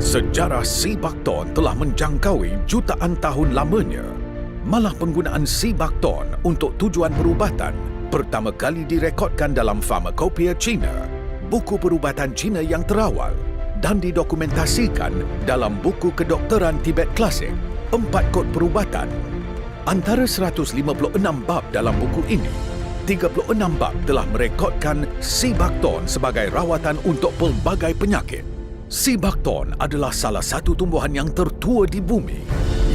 Sejarah Sibakton telah menjangkaui jutaan tahun lamanya. Malah penggunaan Sibakton untuk tujuan perubatan pertama kali direkodkan dalam Pharmacopoeia Cina, buku perubatan Cina yang terawal, dan didokumentasikan dalam buku kedokteran Tibet Klasik, 4 kod perubatan. Antara 156 bab dalam buku ini, 36 bab telah merekodkan Sibakton sebagai rawatan untuk pelbagai penyakit. Sibakton adalah salah satu tumbuhan yang tertua di bumi.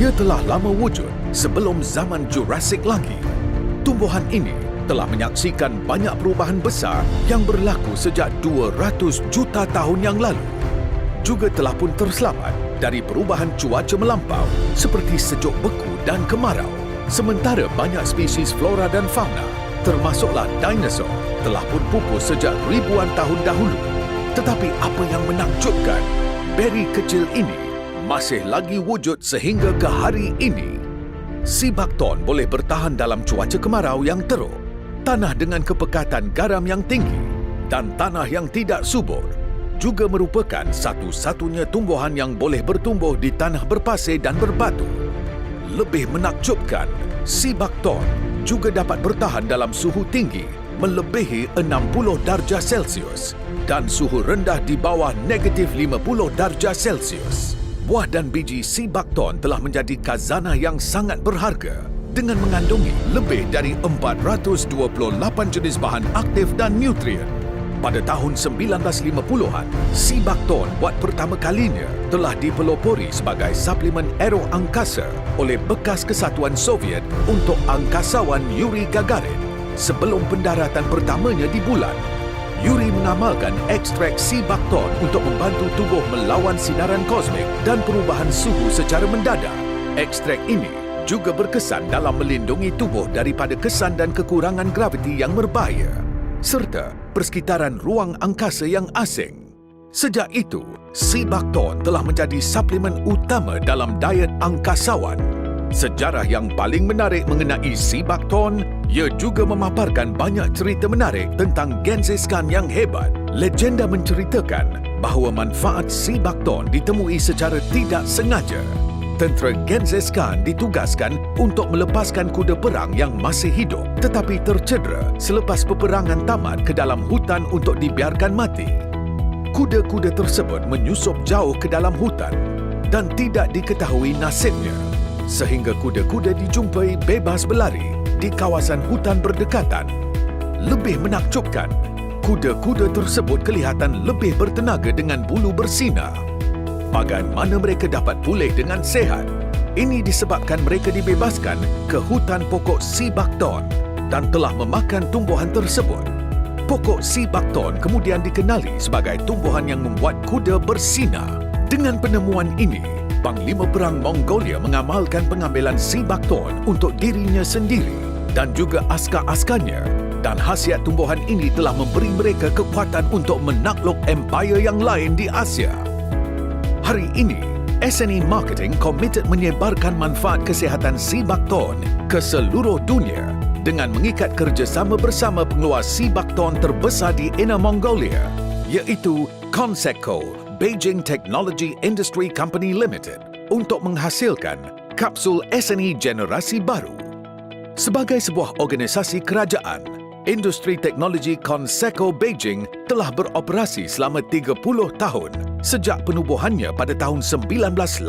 Ia telah lama wujud sebelum zaman Jurassic lagi. Tumbuhan ini telah menyaksikan banyak perubahan besar yang berlaku sejak 200 juta tahun yang lalu. Juga telah pun terselamat dari perubahan cuaca melampau seperti sejuk beku dan kemarau. Sementara banyak spesies flora dan fauna, termasuklah dinosaur, telah pun pupus sejak ribuan tahun dahulu. Tetapi apa yang menakjubkan, beri kecil ini masih lagi wujud sehingga ke hari ini. Sibakton boleh bertahan dalam cuaca kemarau yang teruk, tanah dengan kepekatan garam yang tinggi, dan tanah yang tidak subur. Juga merupakan satu-satunya tumbuhan yang boleh bertumbuh di tanah berpasir dan berbatu. Lebih menakjubkan, Sibakton juga dapat bertahan dalam suhu tinggi melebihi 60 darjah Celsius dan suhu rendah di bawah negatif 50 darjah Celsius. Buah dan biji Sibakton telah menjadi khazanah yang sangat berharga dengan mengandungi lebih dari 428 jenis bahan aktif dan nutrien. Pada tahun 1950-an, Sibakton buat pertama kalinya telah dipelopori sebagai suplemen aero angkasa oleh bekas kesatuan Soviet untuk angkasawan Yuri Gagarin sebelum pendaratan pertamanya di bulan. Yuri mengamalkan ekstrak Sibakton untuk membantu tubuh melawan sinaran kosmik dan perubahan suhu secara mendadak. Ekstrak ini juga berkesan dalam melindungi tubuh daripada kesan dan kekurangan graviti yang berbahaya, serta persekitaran ruang angkasa yang asing. Sejak itu, Sibakton telah menjadi suplemen utama dalam diet angkasawan. Sejarah yang paling menarik mengenai Sibakton, ia juga memaparkan banyak cerita menarik tentang Genghis Khan yang hebat. Legenda menceritakan bahawa manfaat Sibakton ditemui secara tidak sengaja. Tentera Genghis Khan ditugaskan untuk melepaskan kuda perang yang masih hidup tetapi tercedera selepas peperangan tamat ke dalam hutan untuk dibiarkan mati. Kuda-kuda tersebut menyusup jauh ke dalam hutan dan tidak diketahui nasibnya, sehingga kuda-kuda dijumpai bebas berlari di kawasan hutan berdekatan. Lebih menakjubkan, kuda-kuda tersebut kelihatan lebih bertenaga dengan bulu bersinar. Bagaimana mereka dapat pulih dengan sehat? Ini disebabkan mereka dibebaskan ke hutan pokok Sibakton dan telah memakan tumbuhan tersebut. Pokok Sibakton kemudian dikenali sebagai tumbuhan yang membuat kuda bersinar. Dengan penemuan ini, Panglima Perang Mongolia mengamalkan pengambilan Sibakton untuk dirinya sendiri dan juga askar-askarnya, dan khasiat tumbuhan ini telah memberi mereka kekuatan untuk menakluk empayar yang lain di Asia. Hari ini, SNE Marketing komited menyebarkan manfaat kesihatan Sibakton ke seluruh dunia dengan mengikat kerjasama bersama pengeluar Sibakton terbesar di Inner Mongolia, iaitu Conseco Beijing Technology Industry Company Limited, untuk menghasilkan kapsul SNE generasi baru. Sebagai sebuah organisasi kerajaan, industri teknologi Conseco Beijing telah beroperasi selama 30 tahun sejak penubuhannya pada tahun 1987.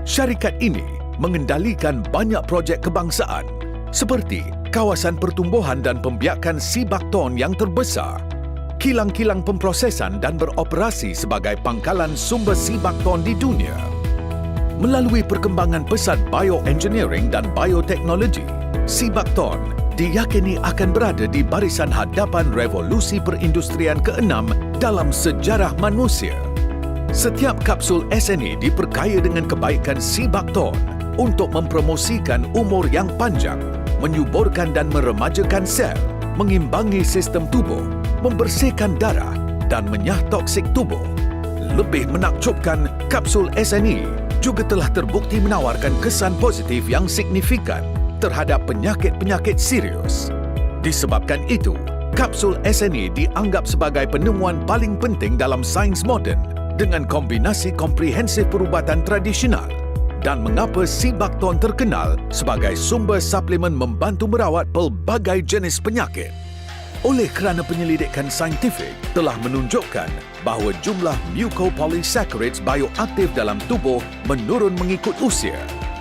Syarikat ini mengendalikan banyak projek kebangsaan seperti kawasan pertumbuhan dan pembiakan Sibakton yang terbesar, kilang-kilang pemprosesan dan beroperasi sebagai pangkalan sumber Sibakton di dunia. Melalui perkembangan pesat bioengineering dan bioteknologi, Sibakton diyakini akan berada di barisan hadapan revolusi perindustrian ke-6 dalam sejarah manusia. Setiap kapsul SNE diperkaya dengan kebaikan Sibakton untuk mempromosikan umur yang panjang, menyuburkan dan meremajakan sel, mengimbangi sistem tubuh, membersihkan darah dan menyah toksik tubuh. Lebih menakjubkan, kapsul SNE juga telah terbukti menawarkan kesan positif yang signifikan terhadap penyakit-penyakit serius. Disebabkan itu, kapsul SNE dianggap sebagai penemuan paling penting dalam sains moden dengan kombinasi komprehensif perubatan tradisional dan mengapa Sibakton terkenal sebagai sumber suplemen membantu merawat pelbagai jenis penyakit. Oleh kerana penyelidikan saintifik telah menunjukkan bahawa jumlah mucopolysaccharides bioaktif dalam tubuh menurun mengikut usia,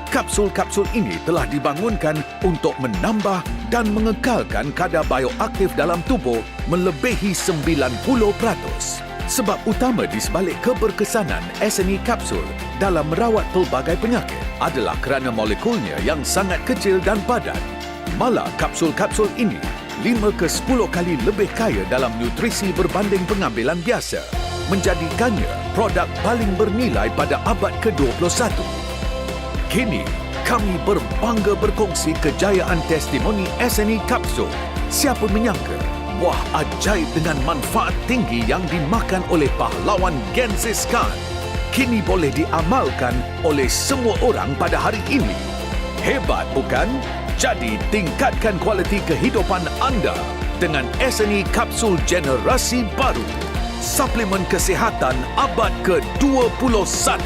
kapsul-kapsul ini telah dibangunkan untuk menambah dan mengekalkan kadar bioaktif dalam tubuh melebihi 90%. Sebab utama di sebalik keberkesanan SNE kapsul dalam merawat pelbagai penyakit adalah kerana molekulnya yang sangat kecil dan padat. Malah kapsul-kapsul ini 5 ke 10 kali lebih kaya dalam nutrisi berbanding pengambilan biasa, menjadikannya produk paling bernilai pada abad ke-21. Kini, kami berbangga berkongsi kejayaan testimoni SNE kapsul. Siapa menyangka buah ajaib dengan manfaat tinggi yang dimakan oleh pahlawan Genghis Khan kini boleh diamalkan oleh semua orang pada hari ini. Hebat bukan? Jadi tingkatkan kualiti kehidupan anda dengan SNE kapsul generasi baru. Suplemen kesihatan abad ke-21.